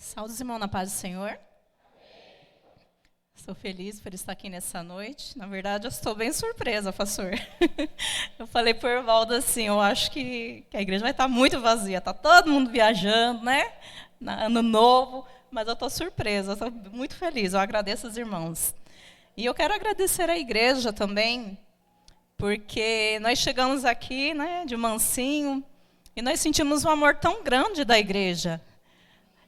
Saúde, irmão, na paz do Senhor. Estou feliz por estar aqui nessa noite. Na verdade, eu estou bem surpresa, pastor. Eu falei por Evaldo assim, eu acho que a igreja vai estar muito vazia. Está todo mundo viajando, né? Ano novo. Mas eu estou surpresa, estou muito feliz. Eu agradeço os irmãos. E eu quero agradecer a igreja também, porque nós chegamos aqui, né, de mansinho, e nós sentimos um amor tão grande da igreja.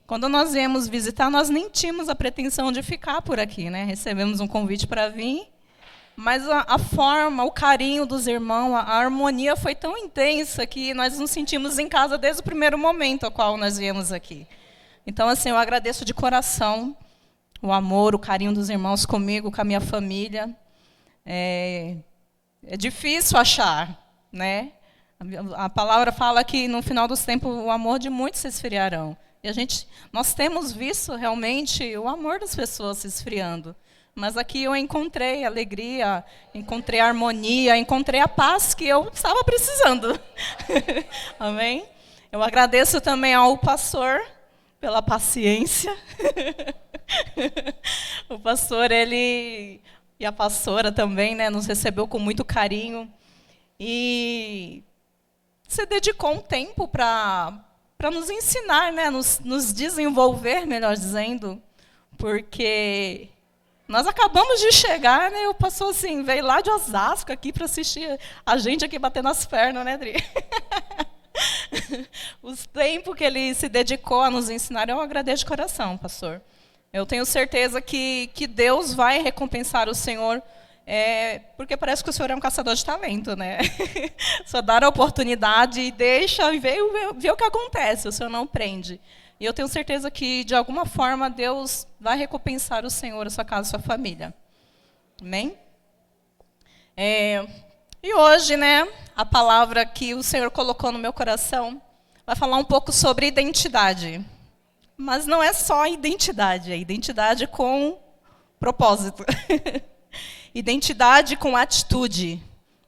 Quando nós viemos visitar, nós nem tínhamos a pretensão de ficar por aqui, né? Recebemos um convite para vir, mas a forma, o carinho dos irmãos, a harmonia foi tão intensa que nós nos sentimos em casa desde o primeiro momento ao qual nós viemos aqui. Então, assim, eu agradeço de coração o amor, o carinho dos irmãos comigo, com a minha família. É difícil achar, né? A palavra fala que no final dos tempos o amor de muitos se esfriarão. E nós temos visto realmente o amor das pessoas se esfriando. Mas aqui eu encontrei alegria, encontrei harmonia, encontrei a paz que eu estava precisando. Amém? Eu agradeço também ao pastor pela paciência. O pastor, e a pastora também, né, nos recebeu com muito carinho. E se dedicou um tempo para nos ensinar, né, nos desenvolver, melhor dizendo, porque nós acabamos de chegar, né, o pastor assim, veio lá de Osasco aqui para assistir a gente aqui batendo as pernas, né, Adri? Os tempos que ele se dedicou a nos ensinar, eu agradeço de coração, pastor. Eu tenho certeza que Deus vai recompensar o Senhor, porque parece que o Senhor é um caçador de talento, né? Só dar a oportunidade e deixa e ver o que acontece, o Senhor não prende. E eu tenho certeza que, de alguma forma, Deus vai recompensar o Senhor, a sua casa, a sua família. Amém? E hoje, né, a palavra que o Senhor colocou no meu coração vai falar um pouco sobre identidade. Mas não é só identidade, é identidade com propósito. Identidade com atitude.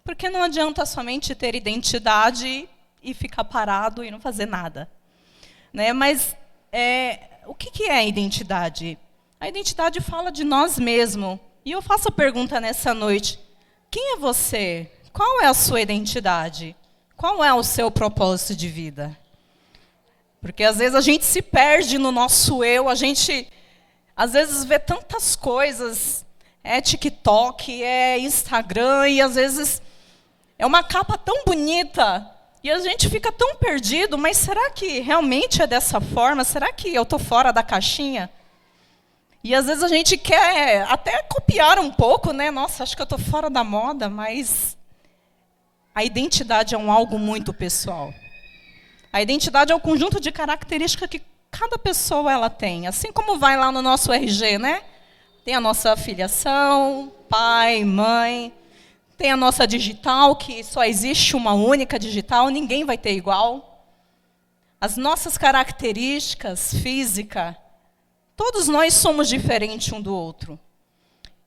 Porque não adianta somente ter identidade e ficar parado e não fazer nada. Né? Mas o que é identidade? A identidade fala de nós mesmos. E eu faço a pergunta nessa noite: quem é você? Qual é a sua identidade? Qual é o seu propósito de vida? Porque às vezes a gente se perde no nosso eu, a gente às vezes vê tantas coisas, TikTok, Instagram, e às vezes é uma capa tão bonita, e a gente fica tão perdido, mas será que realmente é dessa forma? Será que eu estou fora da caixinha? E às vezes a gente quer até copiar um pouco, né? Nossa, acho que eu estou fora da moda, mas a identidade é algo muito pessoal. A identidade é um conjunto de características que cada pessoa ela tem. Assim como vai lá no nosso RG, né? Tem a nossa filiação, pai, mãe. Tem a nossa digital, que só existe uma única digital, ninguém vai ter igual. As nossas características físicas, todos nós somos diferentes um do outro.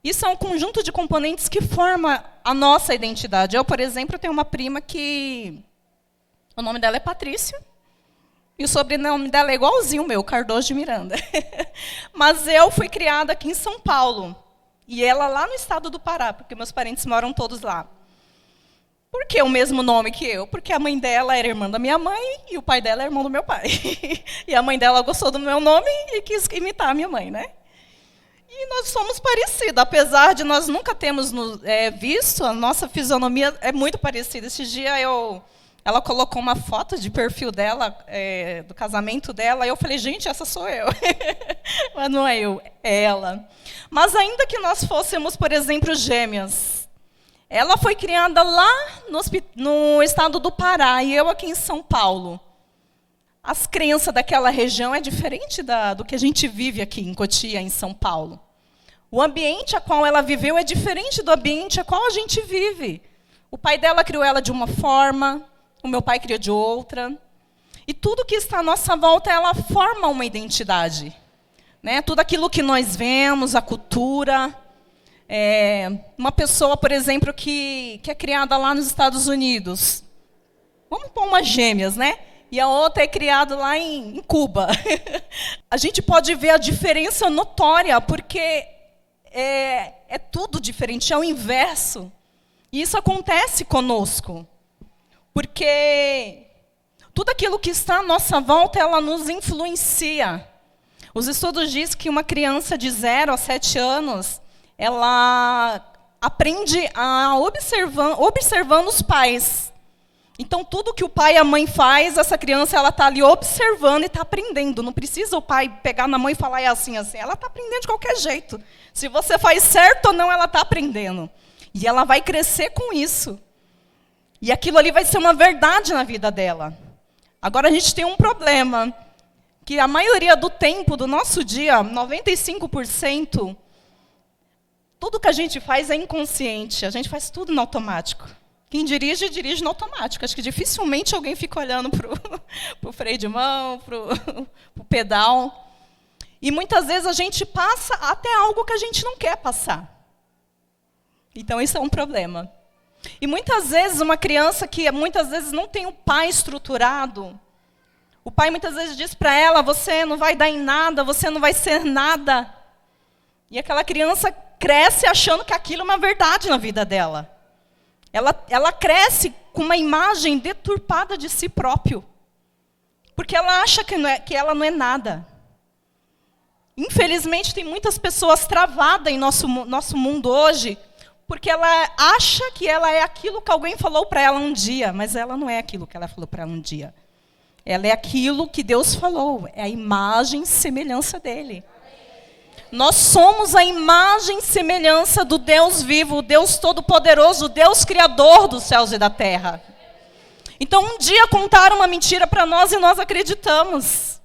Isso é um conjunto de componentes que forma a nossa identidade. Eu, por exemplo, tenho uma prima que o nome dela é Patrícia, e o sobrenome dela é igualzinho o meu, Cardoso de Miranda. Mas eu fui criada aqui em São Paulo, e ela lá no estado do Pará, porque meus parentes moram todos lá. Por que o mesmo nome que eu? Porque a mãe dela era irmã da minha mãe, e o pai dela é irmão do meu pai. E a mãe dela gostou do meu nome e quis imitar a minha mãe, né? E nós somos parecidos, apesar de nós nunca termos visto, a nossa fisionomia é muito parecida. Esse dia ela colocou uma foto de perfil dela, do casamento dela, e eu falei, gente, essa sou eu. Mas não é eu, é ela. Mas ainda que nós fôssemos, por exemplo, gêmeas, ela foi criada lá no estado do Pará, e eu aqui em São Paulo. As crenças daquela região é diferente do que a gente vive aqui em Cotia, em São Paulo. O ambiente a qual ela viveu é diferente do ambiente a qual a gente vive. O pai dela criou ela de uma forma, o meu pai criou de outra. E tudo que está à nossa volta, ela forma uma identidade. Né? Tudo aquilo que nós vemos, a cultura. Uma pessoa, por exemplo, que é criada lá nos Estados Unidos. Vamos pôr umas gêmeas, né? e a outra é criada lá em Cuba. A gente pode ver a diferença notória, porque é tudo diferente, é o inverso. E isso acontece conosco, porque tudo aquilo que está à nossa volta, ela nos influencia. Os estudos dizem que uma criança de 0 a 7 anos, ela aprende a observando os pais. Então, tudo que o pai e a mãe faz, essa criança ela está ali observando e está aprendendo. Não precisa o pai pegar na mão e falar, é assim, assim. Ela está aprendendo de qualquer jeito. Se você faz certo ou não, ela está aprendendo. E ela vai crescer com isso. E aquilo ali vai ser uma verdade na vida dela. Agora, a gente tem um problema, que a maioria do tempo do nosso dia, 95%, tudo que a gente faz é inconsciente. A gente faz tudo no automático. Quem dirige, dirige no automático. Acho que dificilmente alguém fica olhando para o freio de mão, para o pedal. E muitas vezes a gente passa até algo que a gente não quer passar. Então, isso é um problema. E muitas vezes, uma criança que muitas vezes não tem um pai estruturado, o pai muitas vezes diz para ela, você não vai dar em nada, você não vai ser nada. E aquela criança cresce achando que aquilo é uma verdade na vida dela. Ela cresce com uma imagem deturpada de si próprio. Porque ela acha que ela não é nada. Infelizmente, tem muitas pessoas travadas em nosso mundo hoje, porque ela acha que ela é aquilo que alguém falou para ela um dia, mas ela não é aquilo que ela falou para ela um dia. Ela é aquilo que Deus falou, é a imagem e semelhança dele. Nós somos a imagem e semelhança do Deus vivo, o Deus todo-poderoso, o Deus criador dos céus e da terra. Então, um dia contaram uma mentira para nós e nós acreditamos.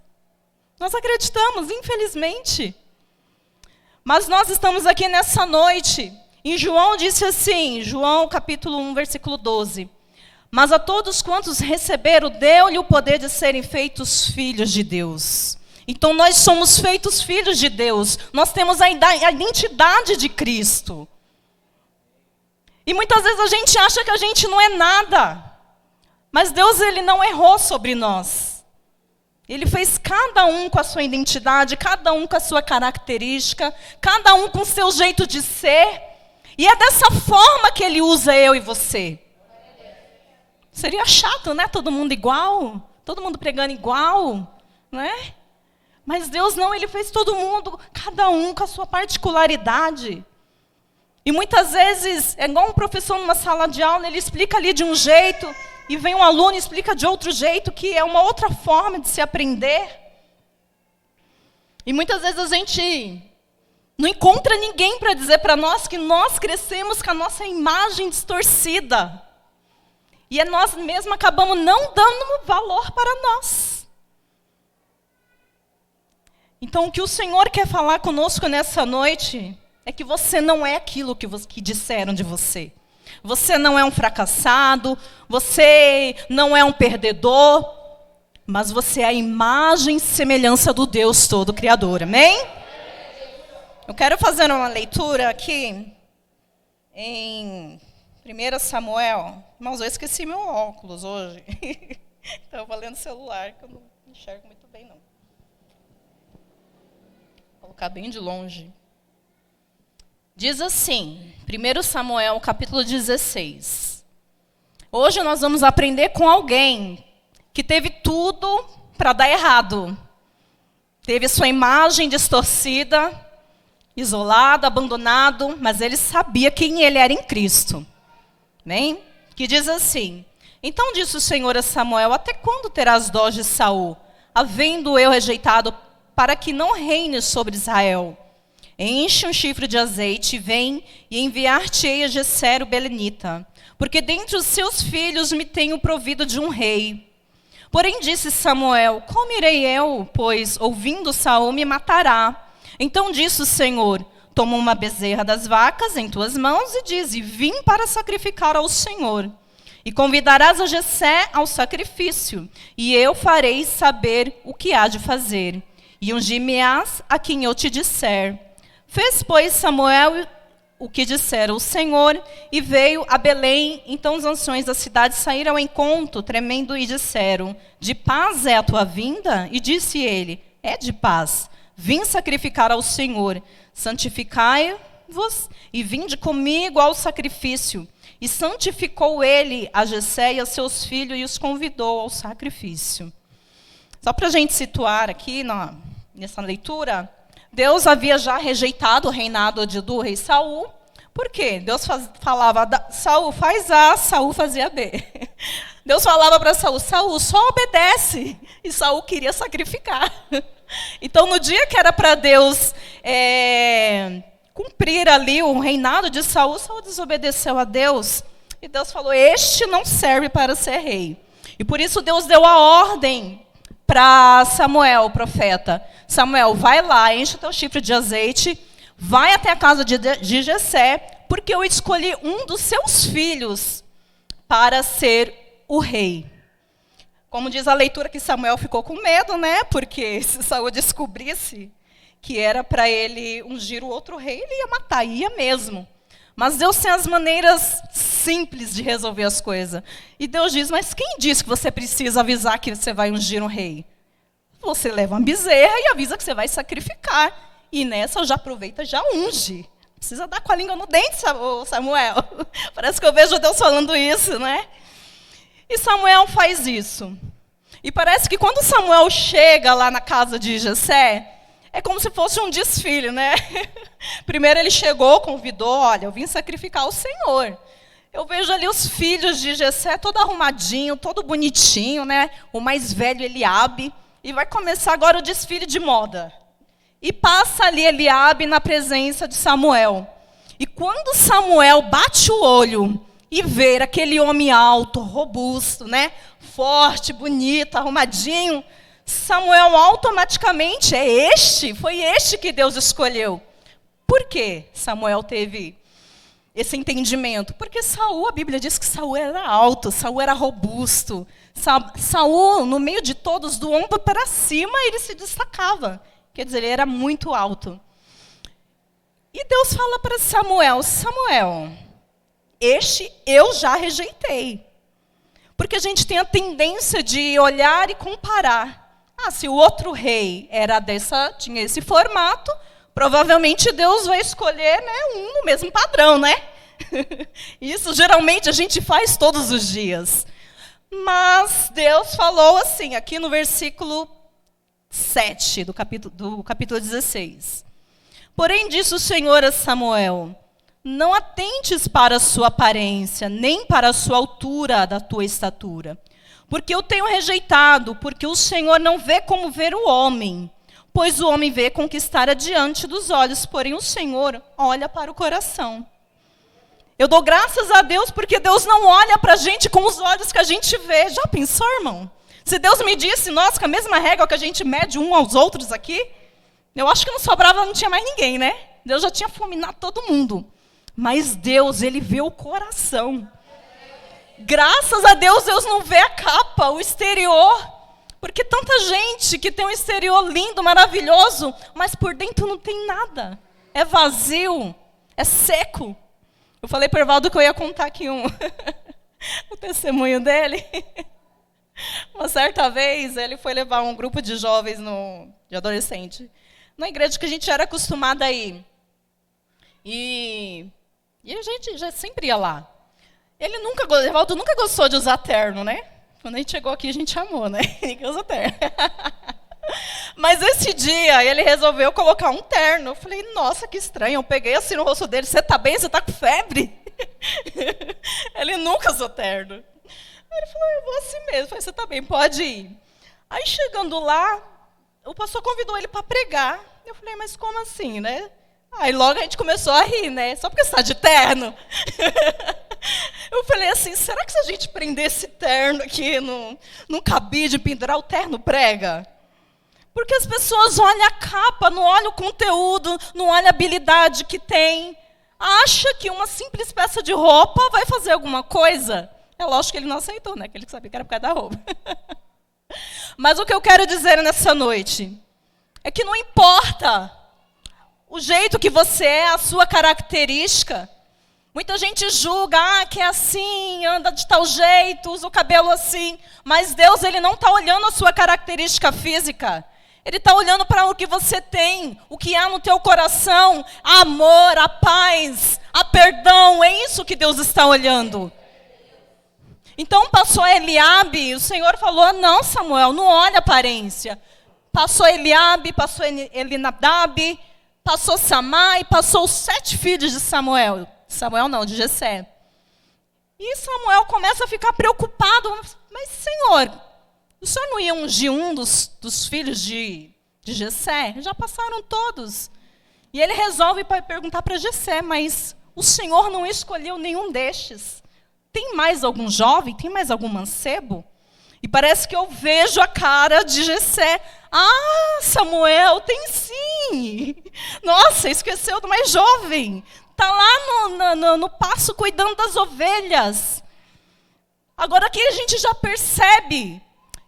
Nós acreditamos, infelizmente. Mas nós estamos aqui nessa noite. Em João disse assim, João capítulo 1, versículo 12. Mas a todos quantos receberam, deu-lhe o poder de serem feitos filhos de Deus. Então, nós somos feitos filhos de Deus. Nós temos a identidade de Cristo. E muitas vezes a gente acha que a gente não é nada. Mas Deus, ele não errou sobre nós. Ele fez cada um com a sua identidade, cada um com a sua característica, cada um com o seu jeito de ser. E é dessa forma que ele usa eu e você. Seria chato, né? Todo mundo igual, todo mundo pregando igual, né? Mas Deus não, ele fez todo mundo, cada um com a sua particularidade. E muitas vezes, é igual um professor numa sala de aula, ele explica ali de um jeito, e vem um aluno e explica de outro jeito, que é uma outra forma de se aprender. E muitas vezes a gente não encontra ninguém para dizer para nós que nós crescemos com a nossa imagem distorcida. E nós mesmos acabamos não dando valor para nós. Então, o que o Senhor quer falar conosco nessa noite é que você não é aquilo que disseram de você. Você não é um fracassado, você não é um perdedor, mas você é a imagem e semelhança do Deus Todo-Criador. Amém? Eu quero fazer uma leitura aqui em 1 Samuel. Irmãos, eu esqueci meu óculos hoje. Então, eu vou ler no celular, que eu não enxergo muito bem, não. Vou colocar bem de longe. Diz assim, 1 Samuel, capítulo 16. Hoje nós vamos aprender com alguém que teve tudo para dar errado. Teve sua imagem distorcida, isolado, abandonado, mas ele sabia quem ele era em Cristo. Amém? Que diz assim, então disse o Senhor a Samuel, até quando terás dó de Saul, havendo eu rejeitado, para que não reine sobre Israel? Enche um chifre de azeite, vem e enviar-te-ei a Jesser o belenita, porque dentre os seus filhos me tenho provido de um rei. Porém disse Samuel, como irei eu, pois ouvindo Saul me matará? Então disse o Senhor, toma uma bezerra das vacas em tuas mãos e dize, vim para sacrificar ao Senhor. E convidarás a Jessé ao sacrifício, e eu farei saber o que há de fazer. E ungir-me-ás a quem eu te disser. Fez, pois, Samuel o que dissera o Senhor e veio a Belém. Então os anciões da cidade saíram ao encontro, tremendo, e disseram: de paz é a tua vinda? E disse ele: é de paz. Vim sacrificar ao Senhor. Santificai-vos e vinde comigo ao sacrifício. E santificou ele a Jessé e a seus filhos e os convidou ao sacrifício. Só para a gente situar aqui nessa leitura, Deus havia já rejeitado o reinado do rei Saul. Por quê? Deus falava, Saul faz A, Saul fazia B. Deus falava para Saul, Saul só obedece. E Saul queria sacrificar. Então, no dia que era para Deus cumprir ali o reinado de Saul, Saul desobedeceu a Deus. E Deus falou, este não serve para ser rei. E por isso Deus deu a ordem para Samuel, o profeta. Samuel, vai lá, enche o teu chifre de azeite, vai até a casa de Jessé, porque eu escolhi um dos seus filhos para ser o rei. Como diz a leitura que Samuel ficou com medo, né? Porque se Saul descobrisse que era para ele ungir o outro rei, ele ia matar, ia mesmo. Mas Deus tem as maneiras simples de resolver as coisas. E Deus diz, mas quem disse que você precisa avisar que você vai ungir um rei? Você leva uma bezerra e avisa que você vai sacrificar. E nessa já aproveita e já unge. Não precisa dar com a língua no dente, Samuel. Parece que eu vejo Deus falando isso, né? E Samuel faz isso. E parece que quando Samuel chega lá na casa de Jessé, é como se fosse um desfile, né? Primeiro ele chegou, convidou, olha, eu vim sacrificar o Senhor. Eu vejo ali os filhos de Jessé todo arrumadinho, todo bonitinho, né? O mais velho, Eliabe. E vai começar agora o desfile de moda. E passa ali Eliabe na presença de Samuel. E quando Samuel bate o olho e vê aquele homem alto, robusto, né? Forte, bonito, arrumadinho, Samuel automaticamente, foi este que Deus escolheu. Por que Samuel teve esse entendimento? Porque Saul, a Bíblia diz que Saul era alto, Saul era robusto. Saul, no meio de todos, do ombro para cima, ele se destacava. Quer dizer, ele era muito alto. E Deus fala para Samuel, Samuel, este eu já rejeitei. Porque a gente tem a tendência de olhar e comparar. Se o outro rei tinha esse formato, provavelmente Deus vai escolher, né, um no mesmo padrão, né? Isso geralmente a gente faz todos os dias. Mas Deus falou assim, aqui no versículo 7 do capítulo 16. Porém disse o Senhor a Samuel, não atentes para a sua aparência, nem para a sua altura da tua estatura. Porque eu tenho rejeitado, porque o Senhor não vê como ver o homem. Pois o homem vê conquistar adiante dos olhos, porém o Senhor olha para o coração. Eu dou graças a Deus porque Deus não olha para a gente com os olhos que a gente vê. Já pensou, irmão? Se Deus me disse, nós, com a mesma régua que a gente mede um aos outros aqui, eu acho que não sobrava, não tinha mais ninguém, né? Deus já tinha fulminado todo mundo. Mas Deus, Ele vê o coração. Graças a Deus, Deus não vê a capa, o exterior. Porque tanta gente que tem um exterior lindo, maravilhoso, mas por dentro não tem nada. É vazio, é seco. Eu falei para o Evaldo que eu ia contar aqui o testemunho dele. Uma certa vez, ele foi levar um grupo de jovens, de adolescente, na igreja que a gente era acostumada a ir. E a gente já sempre ia lá. O Evaldo nunca gostou de usar terno, né? Quando a gente chegou aqui, a gente amou, né? Ninguém usa terno. Mas esse dia, ele resolveu colocar um terno. Eu falei, nossa, que estranho. Eu peguei assim no rosto dele, você tá bem? Você tá com febre? Ele nunca usou terno. Aí ele falou, eu vou assim mesmo. Eu falei, você tá bem, pode ir. Aí, chegando lá, o pastor convidou ele para pregar. Eu falei, mas como assim, né? Aí logo a gente começou a rir, né? Só porque você está de terno. Eu falei assim, será que se a gente prender esse terno aqui num cabide, pendurar o terno, prega? Porque as pessoas olham a capa, não olham o conteúdo, não olham a habilidade que tem. Acha que uma simples peça de roupa vai fazer alguma coisa. É lógico que ele não aceitou, né? Que ele sabia que era por causa da roupa. Mas o que eu quero dizer nessa noite é que não importa o jeito que você é, a sua característica. Muita gente julga, que é assim, anda de tal jeito, usa o cabelo assim. Mas Deus, Ele não está olhando a sua característica física. Ele está olhando para o que você tem, o que há no teu coração, a amor, a paz, a perdão. É isso que Deus está olhando. Então passou Eliabe, o Senhor falou, não, Samuel, não olha a aparência. Passou Eliabe, passou Elinadab, passou Samá e passou os 7 filhos de Samuel. Samuel não, de Jessé. E Samuel começa a ficar preocupado. Mas, Senhor, o Senhor não ia ungir um dos filhos de Jessé? Já passaram todos. E ele resolve perguntar para Jessé, mas o Senhor não escolheu nenhum destes. Tem mais algum jovem? Tem mais algum mancebo? E parece que eu vejo a cara de Jessé. Ah, Samuel, tem sim. Nossa, esqueceu do mais jovem. Está lá no pasto cuidando das ovelhas. Agora aqui a gente já percebe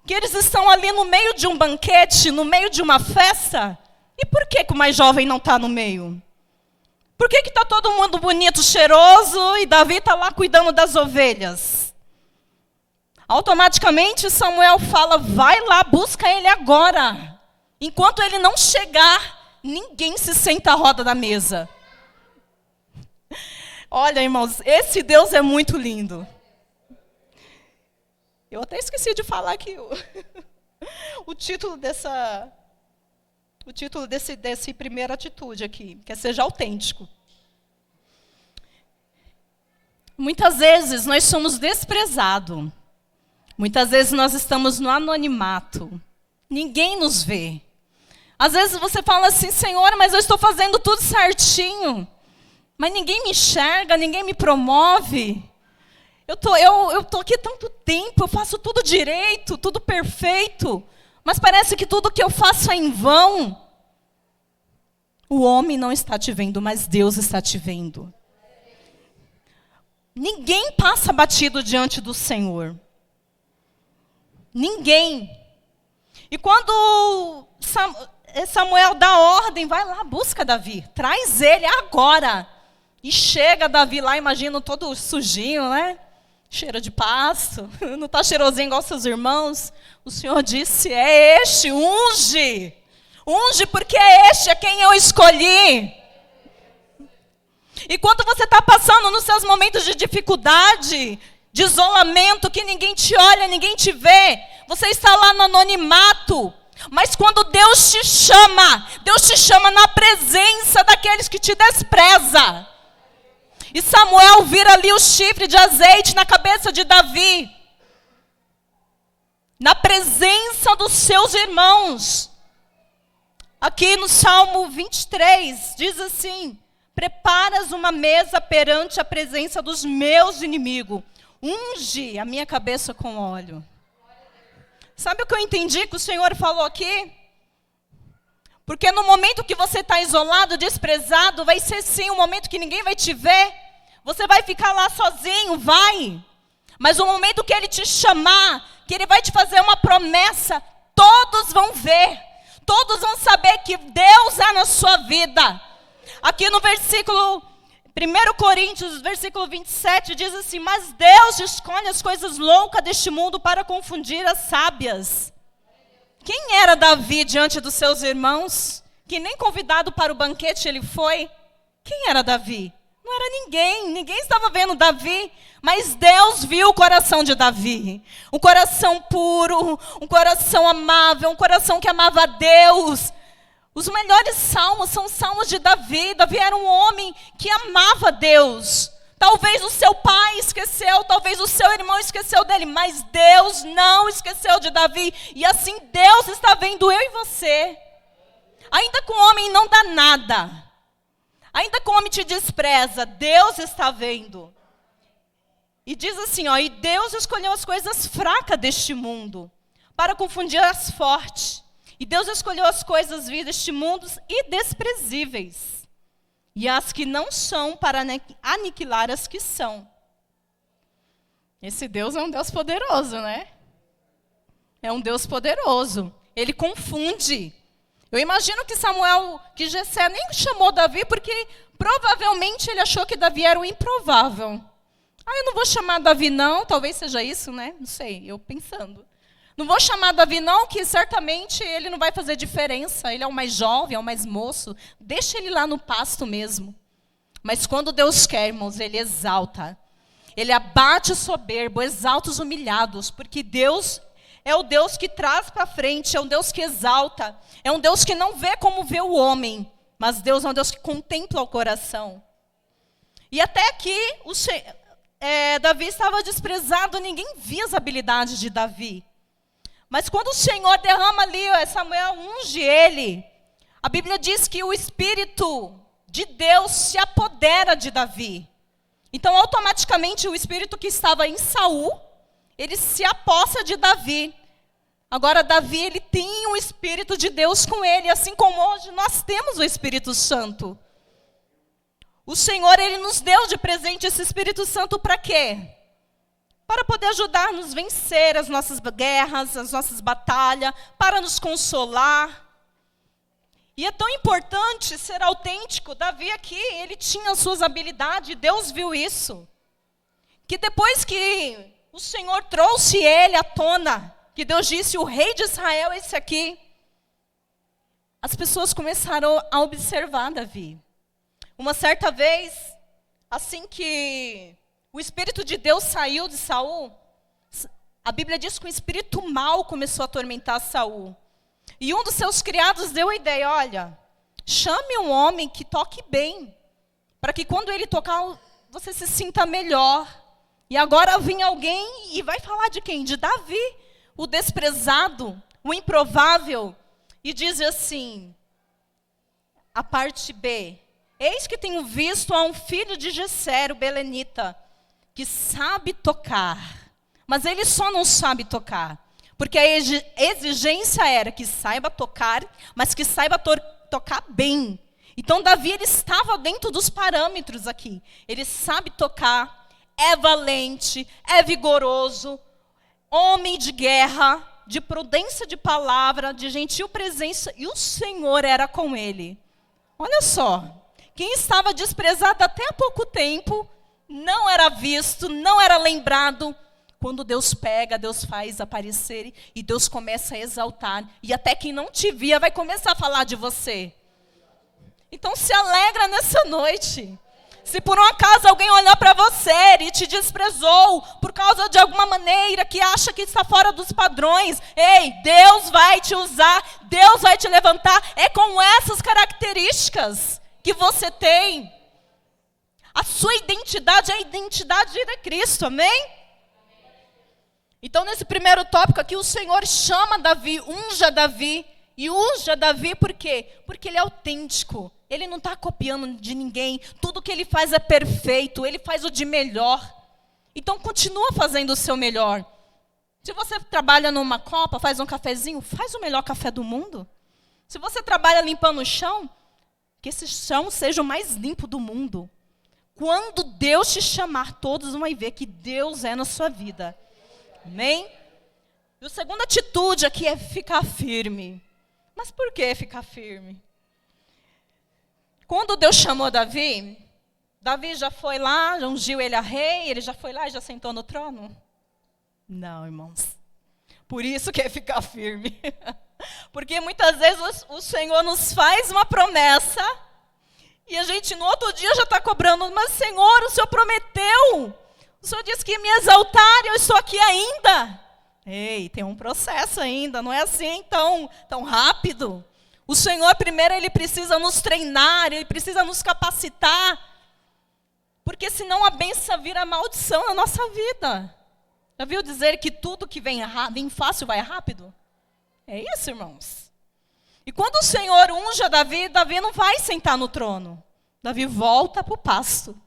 que eles estão ali no meio de um banquete, no meio de uma festa. E por que o mais jovem não está no meio? Por que está todo mundo bonito, cheiroso, e Davi está lá cuidando das ovelhas? Automaticamente Samuel fala, vai lá, busca ele agora. Enquanto ele não chegar, ninguém se senta à roda da mesa. Olha, irmãos, esse Deus é muito lindo. Eu até esqueci de falar que o título desse primeira atitude aqui, que é seja autêntico. Muitas vezes nós somos desprezados. Muitas vezes nós estamos no anonimato. Ninguém nos vê. Às vezes você fala assim, Senhor, mas eu estou fazendo tudo certinho. Mas ninguém me enxerga, ninguém me promove. Eu tô aqui há tanto tempo, eu faço tudo direito, tudo perfeito. Mas parece que tudo que eu faço é em vão. O homem não está te vendo, mas Deus está te vendo. Ninguém passa batido diante do Senhor. Ninguém. E quando Samuel dá ordem, vai lá, busca Davi, traz ele agora. E chega Davi lá, imagino todo sujinho, né? Cheiro de pasto, não está cheirosinho igual seus irmãos. O Senhor disse, é este, unge. Unge porque é este a quem eu escolhi. E quando você está passando nos seus momentos de dificuldade, de isolamento, que ninguém te olha, ninguém te vê, você está lá no anonimato. Mas quando Deus te chama na presença daqueles que te desprezam. E Samuel vira ali o chifre de azeite na cabeça de Davi. Na presença dos seus irmãos. Aqui no Salmo 23, diz assim, preparas uma mesa perante a presença dos meus inimigos. Unge a minha cabeça com óleo. Sabe o que eu entendi que o Senhor falou aqui? Porque no momento que você está isolado, desprezado, vai ser sim um momento que ninguém vai te ver. Você vai ficar lá sozinho, vai. Mas no momento que Ele te chamar, que Ele vai te fazer uma promessa, todos vão ver. Todos vão saber que Deus é na sua vida. Aqui no versículo 1 Coríntios, versículo 27, diz assim, mas Deus escolhe as coisas loucas deste mundo para confundir as sábias. Quem era Davi diante dos seus irmãos? Que nem convidado para o banquete ele foi? Quem era Davi? Não era ninguém estava vendo Davi, mas Deus viu o coração de Davi. Um coração puro, um coração amável, um coração que amava a Deus. Os melhores salmos são os salmos de Davi. Davi era um homem que amava a Deus. Talvez o seu pai esqueceu, talvez o seu irmão esqueceu dele, mas Deus não esqueceu de Davi. E assim Deus está vendo eu e você. Ainda que o homem não dá nada, ainda que o homem te despreza, Deus está vendo. E diz assim, e Deus escolheu as coisas fracas deste mundo para confundir as fortes. E Deus escolheu as coisasvis deste mundo e desprezíveis. E as que não são para aniquilar as que são. Esse Deus é um Deus poderoso, né? É um Deus poderoso. Ele confunde. Eu imagino que Jessé nem chamou Davi, porque provavelmente ele achou que Davi era o improvável. Eu não vou chamar Davi não, talvez seja isso, né? Não sei, eu pensando. Não vou chamar Davi não, que certamente ele não vai fazer diferença. Ele é o mais jovem, é o mais moço. Deixa ele lá no pasto mesmo. Mas quando Deus quer, irmãos, ele exalta. Ele abate o soberbo, exalta os humilhados, porque Deus é o Deus que traz para frente, é um Deus que exalta, é um Deus que não vê como vê o homem, mas Deus é um Deus que contempla o coração. E até aqui, Davi estava desprezado, ninguém via as habilidades de Davi. Mas quando o Senhor derrama ali, Samuel unge ele, a Bíblia diz que o Espírito de Deus se apodera de Davi. Então, automaticamente, o Espírito que estava em Saul, ele se apossa de Davi. Agora, Davi, ele tem o Espírito de Deus com ele, assim como hoje nós temos o Espírito Santo. O Senhor, ele nos deu de presente esse Espírito Santo para quê? Para poder ajudar-nos a vencer as nossas guerras, as nossas batalhas, para nos consolar. E é tão importante ser autêntico. Davi aqui, ele tinha as suas habilidades, Deus viu isso. Que depois que o Senhor trouxe ele à tona, que Deus disse, o rei de Israel é esse aqui. As pessoas começaram a observar Davi. Uma certa vez, assim que o Espírito de Deus saiu de Saul, a Bíblia diz que um espírito mau começou a atormentar Saul. E um dos seus criados deu a ideia, olha, chame um homem que toque bem, para que quando ele tocar, você se sinta melhor. E agora vem alguém e vai falar de quem? De Davi, o desprezado, o improvável. E diz assim, a parte B, eis que tenho visto a um filho de Jessé, o belenita, que sabe tocar, mas ele só não sabe tocar, porque a exigência era que saiba tocar, mas que saiba tocar bem. Então Davi, ele estava dentro dos parâmetros aqui, ele sabe tocar, é valente, é vigoroso, homem de guerra, de prudência de palavra, de gentil presença, e o Senhor era com ele. Olha só, quem estava desprezado até há pouco tempo, não era visto, não era lembrado. Quando Deus pega, Deus faz aparecer, e Deus começa a exaltar, e até quem não te via vai começar a falar de você. Então se alegra nessa noite. Se por um acaso alguém olhar para você e te desprezou por causa de alguma maneira que acha que está fora dos padrões, ei, Deus vai te usar, Deus vai te levantar. É com essas características que você tem. A sua identidade é a identidade de Cristo, amém? Então nesse primeiro tópico aqui o Senhor chama Davi, unja Davi. E unja Davi por quê? Porque ele é autêntico. Ele não está copiando de ninguém. Tudo que ele faz é perfeito. Ele faz o de melhor. Então continua fazendo o seu melhor. Se você trabalha numa copa, faz um cafezinho, faz o melhor café do mundo. Se você trabalha limpando o chão, que esse chão seja o mais limpo do mundo. Quando Deus te chamar, todos vão ver que Deus é na sua vida. Amém? E a segunda atitude aqui é ficar firme. Mas por que ficar firme? Quando Deus chamou Davi, Davi já foi lá, já ungiu ele a rei, ele já foi lá e já sentou no trono? Não, irmãos. Por isso que é ficar firme. Porque muitas vezes o Senhor nos faz uma promessa e a gente no outro dia já está cobrando, mas Senhor, o Senhor prometeu. O Senhor disse que ia me exaltar e eu estou aqui ainda. Ei, tem um processo ainda, não é assim tão rápido. O Senhor, primeiro, Ele precisa nos treinar, Ele precisa nos capacitar. Porque senão a bênção vira maldição na nossa vida. Já viu dizer que tudo que vem fácil vai rápido? É isso, irmãos. E quando o Senhor unge Davi, Davi não vai sentar no trono. Davi volta para o pasto.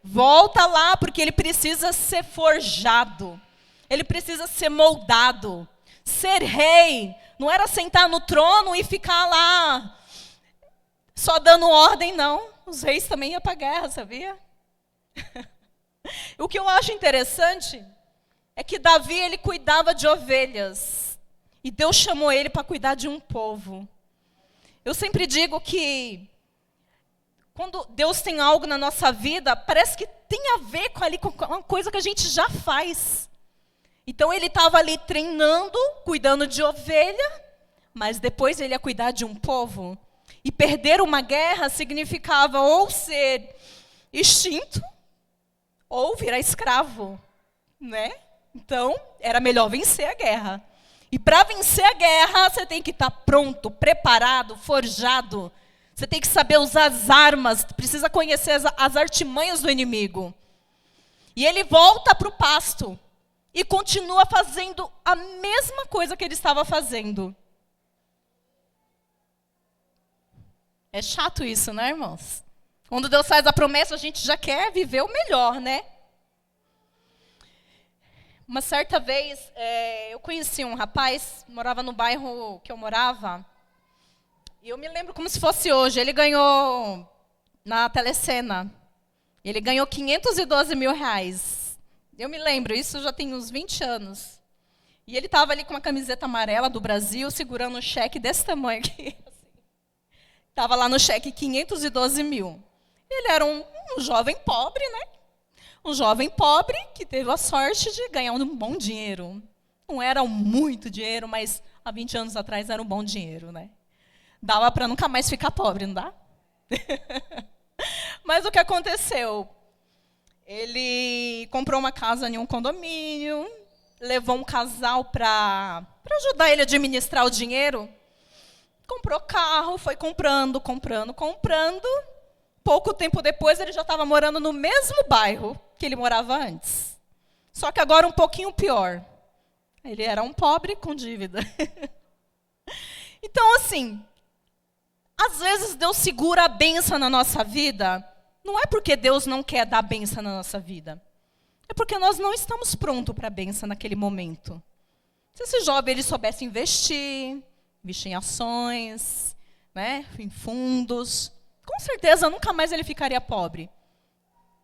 Volta lá porque ele precisa ser forjado. Ele precisa ser moldado. Ser rei não era sentar no trono e ficar lá só dando ordem, não. Os reis também iam para a guerra, sabia? O que eu acho interessante é que Davi, ele cuidava de ovelhas. E Deus chamou ele para cuidar de um povo. Eu sempre digo que quando Deus tem algo na nossa vida, parece que tem a ver com uma coisa que a gente já faz. Então ele estava ali treinando, cuidando de ovelha, mas depois ele ia cuidar de um povo. E perder uma guerra significava ou ser extinto, ou virar escravo, né? Então, era melhor vencer a guerra. E para vencer a guerra, você tem que estar pronto, preparado, forjado. Você tem que saber usar as armas, precisa conhecer as artimanhas do inimigo. E ele volta para o pasto e continua fazendo a mesma coisa que ele estava fazendo. É chato isso, né, irmãos? Quando Deus faz a promessa, a gente já quer viver o melhor, né? Uma certa vez, eu conheci um rapaz, morava no bairro que eu morava, e eu me lembro como se fosse hoje. Ele ganhou na Telecena, ele ganhou 512 mil reais. Eu me lembro, isso já tem uns 20 anos. E ele estava ali com uma camiseta amarela do Brasil, segurando um cheque desse tamanho aqui. Estava lá no cheque 512 mil. Ele era um jovem pobre, né? Um jovem pobre que teve a sorte de ganhar um bom dinheiro. Não era muito dinheiro, mas há 20 anos atrás era um bom dinheiro, né? Dava para nunca mais ficar pobre, não dá? Mas o que aconteceu? Ele comprou uma casa em um condomínio, levou um casal para ajudar ele a administrar o dinheiro. Comprou carro, foi comprando. Pouco tempo depois, ele já estava morando no mesmo bairro que ele morava antes. Só que agora um pouquinho pior. Ele era um pobre com dívida. Então, assim, às vezes Deus segura a bênção na nossa vida, não é porque Deus não quer dar bênção na nossa vida. É porque nós não estamos prontos para a bênção naquele momento. Se esse jovem ele soubesse investir em ações, né, em fundos, com certeza nunca mais ele ficaria pobre.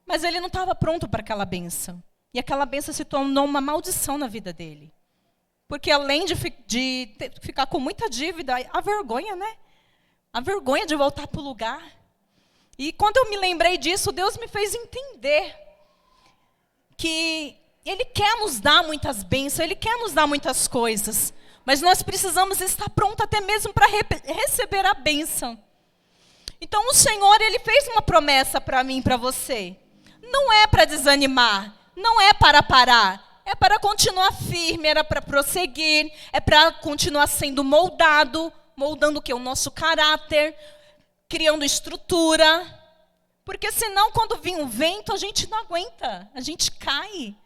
Mas ele não estava pronto para aquela bênção. E aquela bênção se tornou uma maldição na vida dele. Porque além de ficar com muita dívida, a vergonha, né? A vergonha de voltar para o lugar. E quando eu me lembrei disso, Deus me fez entender que Ele quer nos dar muitas bênçãos, Ele quer nos dar muitas coisas. Mas nós precisamos estar prontos até mesmo para receber a bênção. Então o Senhor, Ele fez uma promessa para mim e para você. Não é para desanimar, não é para parar, é para continuar firme, era para prosseguir, é para continuar sendo moldando o que? O nosso caráter, criando estrutura. Porque senão, quando vir um vento, a gente não aguenta, a gente cai,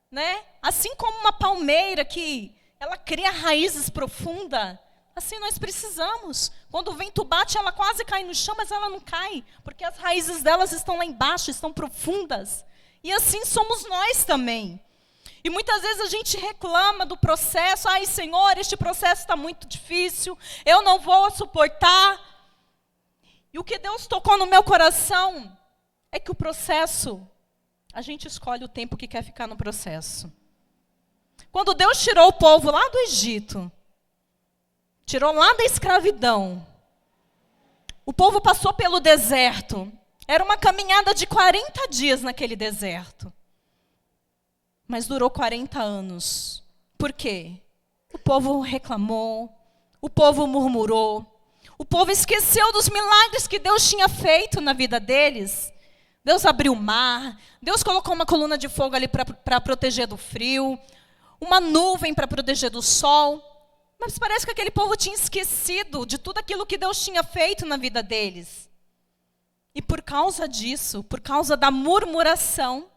né? Assim como uma palmeira que ela cria raízes profundas, assim nós precisamos. Quando o vento bate, ela quase cai no chão, mas ela não cai, porque as raízes delas estão lá embaixo, estão profundas. E assim somos nós também. E muitas vezes a gente reclama do processo. Ai, Senhor, este processo está muito difícil, eu não vou suportar. E o que Deus tocou no meu coração é que o processo, a gente escolhe o tempo que quer ficar no processo. Quando Deus tirou o povo lá do Egito, tirou lá da escravidão, o povo passou pelo deserto. Era uma caminhada de 40 dias naquele deserto. Mas durou 40 anos. Por quê? O povo reclamou, o povo murmurou, o povo esqueceu dos milagres que Deus tinha feito na vida deles. Deus abriu o mar, Deus colocou uma coluna de fogo ali para proteger do frio, uma nuvem para proteger do sol. Mas parece que aquele povo tinha esquecido de tudo aquilo que Deus tinha feito na vida deles. E por causa disso, por causa da murmuração,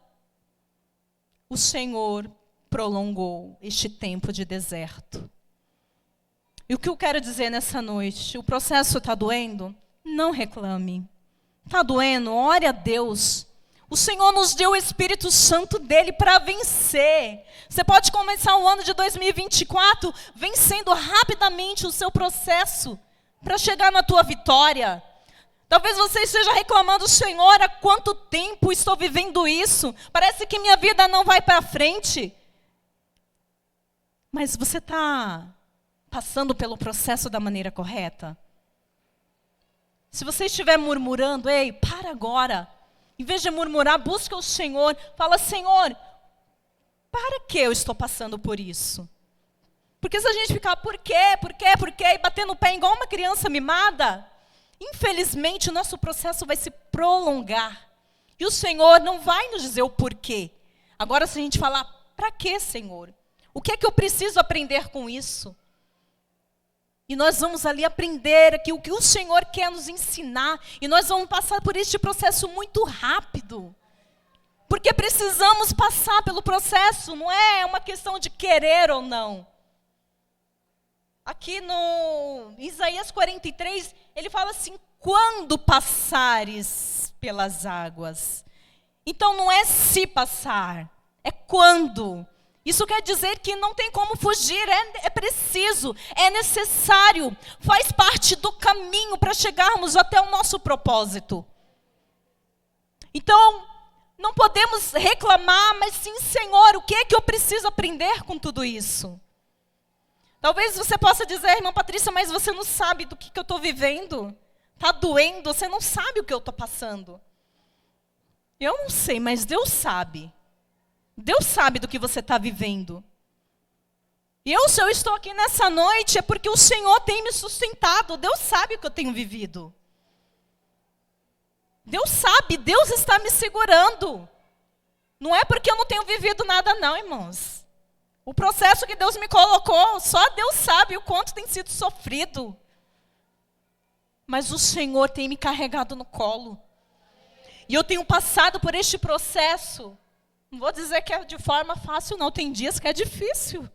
o Senhor prolongou este tempo de deserto. E o que eu quero dizer nessa noite? O processo está doendo? Não reclame. Está doendo? Ore a Deus. O Senhor nos deu o Espírito Santo dele para vencer. Você pode começar o ano de 2024 vencendo rapidamente o seu processo para chegar na tua vitória. Talvez você esteja reclamando, Senhor, há quanto tempo estou vivendo isso? Parece que minha vida não vai para frente. Mas você está passando pelo processo da maneira correta? Se você estiver murmurando, ei, para agora. Em vez de murmurar, busca o Senhor. Fala, Senhor, para que eu estou passando por isso? Porque se a gente ficar, por quê, e batendo o pé igual uma criança mimada, infelizmente o nosso processo vai se prolongar. E o Senhor não vai nos dizer o porquê. Agora, se a gente falar, para quê, Senhor? O que é que eu preciso aprender com isso? E nós vamos ali aprender aqui o que o Senhor quer nos ensinar. E nós vamos passar por este processo muito rápido. Porque precisamos passar pelo processo, não é uma questão de querer ou não. Aqui no Isaías 43, ele fala assim, quando passares pelas águas. Então não é se passar, é quando. Isso quer dizer que não tem como fugir, é preciso, é necessário, faz parte do caminho para chegarmos até o nosso propósito. Então, não podemos reclamar, mas sim, Senhor, o que é que eu preciso aprender com tudo isso? Talvez você possa dizer, irmã Patrícia, mas você não sabe do que eu estou vivendo. Está doendo, você não sabe o que eu estou passando. Eu não sei, mas Deus sabe. Deus sabe do que você está vivendo. E se eu estou aqui nessa noite, é porque o Senhor tem me sustentado. Deus sabe o que eu tenho vivido. Deus sabe, Deus está me segurando. Não é porque eu não tenho vivido nada não, irmãos. O processo que Deus me colocou, só Deus sabe o quanto tem sido sofrido. Mas o Senhor tem me carregado no colo. E eu tenho passado por este processo. Não vou dizer que é de forma fácil, não. Tem dias que é difícil.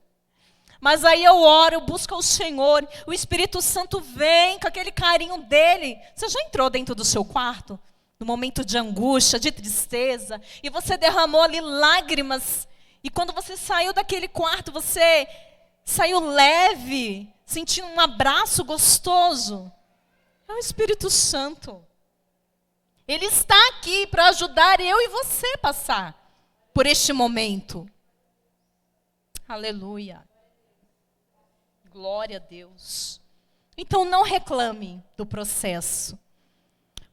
Mas aí eu oro, eu busco o Senhor. O Espírito Santo vem com aquele carinho dele. Você já entrou dentro do seu quarto? No momento de angústia, de tristeza. E você derramou ali lágrimas. E quando você saiu daquele quarto, você saiu leve, sentindo um abraço gostoso. É o Espírito Santo. Ele está aqui para ajudar eu e você a passar por este momento. Aleluia. Glória a Deus. Então não reclame do processo.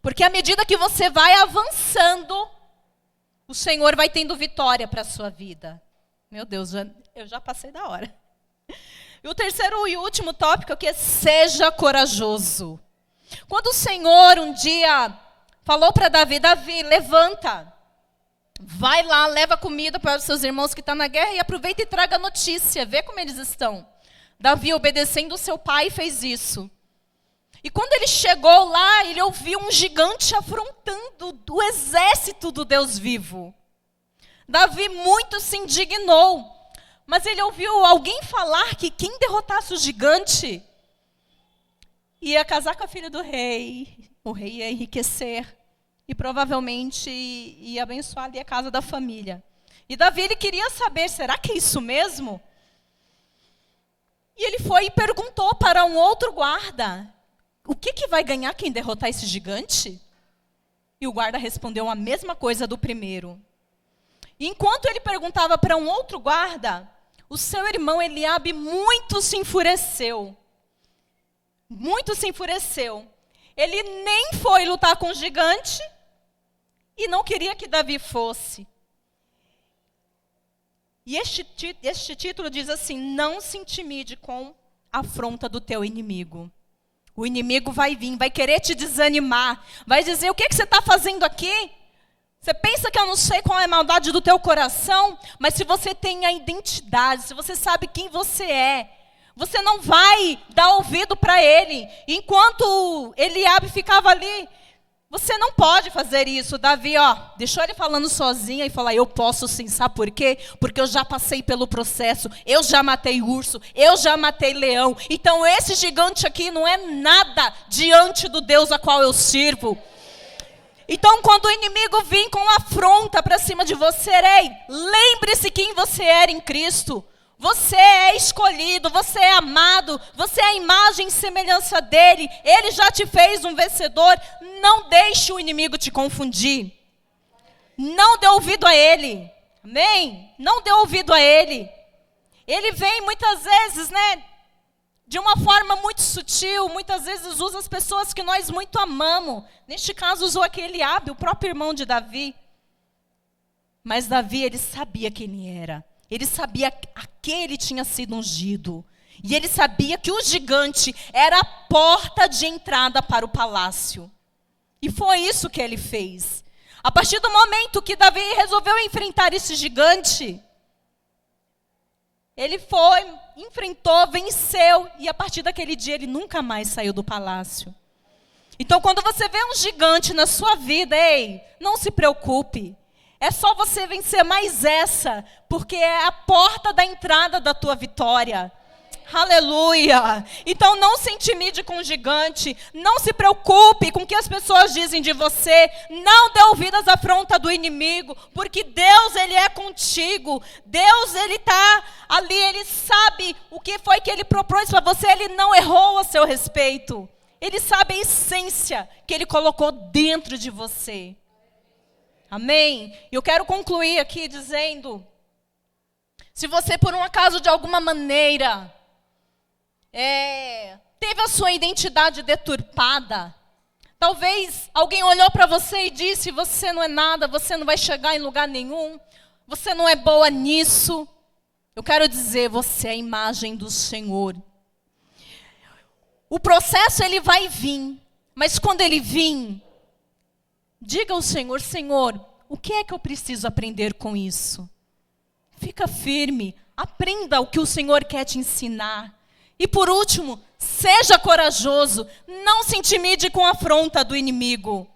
Porque à medida que você vai avançando, o Senhor vai tendo vitória para a sua vida. Meu Deus, eu já passei da hora. E o terceiro e último tópico aqui é seja corajoso. Quando o Senhor um dia falou para Davi, Davi, levanta, vai lá, leva comida para os seus irmãos que estão na guerra e aproveita e traga notícia, vê como eles estão. Davi, obedecendo o seu pai, fez isso. E quando ele chegou lá, ele ouviu um gigante afrontando o exército do Deus vivo. Davi muito se indignou, mas ele ouviu alguém falar que quem derrotasse o gigante ia casar com a filha do rei, o rei ia enriquecer e provavelmente ia abençoar ali a casa da família. E Davi ele queria saber, será que é isso mesmo? E ele foi e perguntou para um outro guarda, o que vai ganhar quem derrotar esse gigante? E o guarda respondeu a mesma coisa do primeiro. E enquanto ele perguntava para um outro guarda, o seu irmão Eliabe muito se enfureceu. Muito se enfureceu. Ele nem foi lutar com o gigante e não queria que Davi fosse. E este título diz assim, não se intimide com a afronta do teu inimigo. O inimigo vai vir, vai querer te desanimar, vai dizer, o que você está fazendo aqui? Você pensa que eu não sei qual é a maldade do teu coração? Mas se você tem a identidade, se você sabe quem você é, você não vai dar ouvido para ele. Enquanto Eliabe ficava ali, você não pode fazer isso. Davi, deixou ele falando sozinho e falou, eu posso sim, sabe por quê? Porque eu já passei pelo processo, eu já matei urso, eu já matei leão. Então esse gigante aqui não é nada diante do Deus a qual eu sirvo. Então quando o inimigo vir com afronta para cima de você, lembre-se quem você era em Cristo. Você é escolhido, você é amado, você é a imagem e semelhança dele. Ele já te fez um vencedor. Não deixe o inimigo te confundir. Não dê ouvido a ele. Amém? Não dê ouvido a ele. Ele vem muitas vezes, de uma forma muito sutil, muitas vezes usa as pessoas que nós muito amamos. Neste caso, usou aquele Eliabe, o próprio irmão de Davi. Mas Davi, ele sabia quem ele era. Ele sabia a que ele tinha sido ungido. E ele sabia que o gigante era a porta de entrada para o palácio. E foi isso que ele fez. A partir do momento que Davi resolveu enfrentar esse gigante, ele foi, enfrentou, venceu, e a partir daquele dia ele nunca mais saiu do palácio. Então, quando você vê um gigante na sua vida, ei, não se preocupe. É só você vencer mais essa, porque é a porta da entrada da tua vitória. Aleluia! Então não se intimide com o gigante, não se preocupe com o que as pessoas dizem de você, não dê ouvidas à afronta do inimigo, porque Deus, Ele é contigo, Deus, Ele está ali, Ele sabe o que foi que Ele propôs para você, Ele não errou a seu respeito, Ele sabe a essência que Ele colocou dentro de você. Amém? E eu quero concluir aqui dizendo, se você por um acaso de alguma maneira teve a sua identidade deturpada, talvez alguém olhou para você e disse, você não é nada, você não vai chegar em lugar nenhum, você não é boa nisso. Eu quero dizer, você é a imagem do Senhor. O processo ele vai vir, mas quando ele vir, diga ao Senhor, Senhor, o que é que eu preciso aprender com isso? Fica firme, aprenda o que o Senhor quer te ensinar. E por último, seja corajoso, não se intimide com a afronta do inimigo.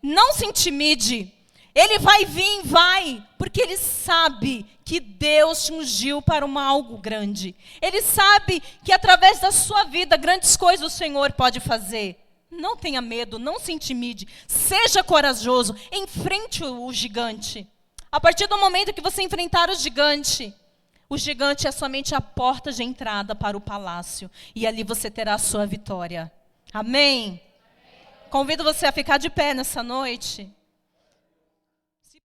Não se intimide. Ele vai vir, vai, porque ele sabe que Deus te ungiu para algo grande. Ele sabe que através da sua vida, grandes coisas o Senhor pode fazer. Não tenha medo, não se intimide, seja corajoso, enfrente o gigante. A partir do momento que você enfrentar o gigante é somente a porta de entrada para o palácio. E ali você terá a sua vitória. Amém? Convido você a ficar de pé nessa noite.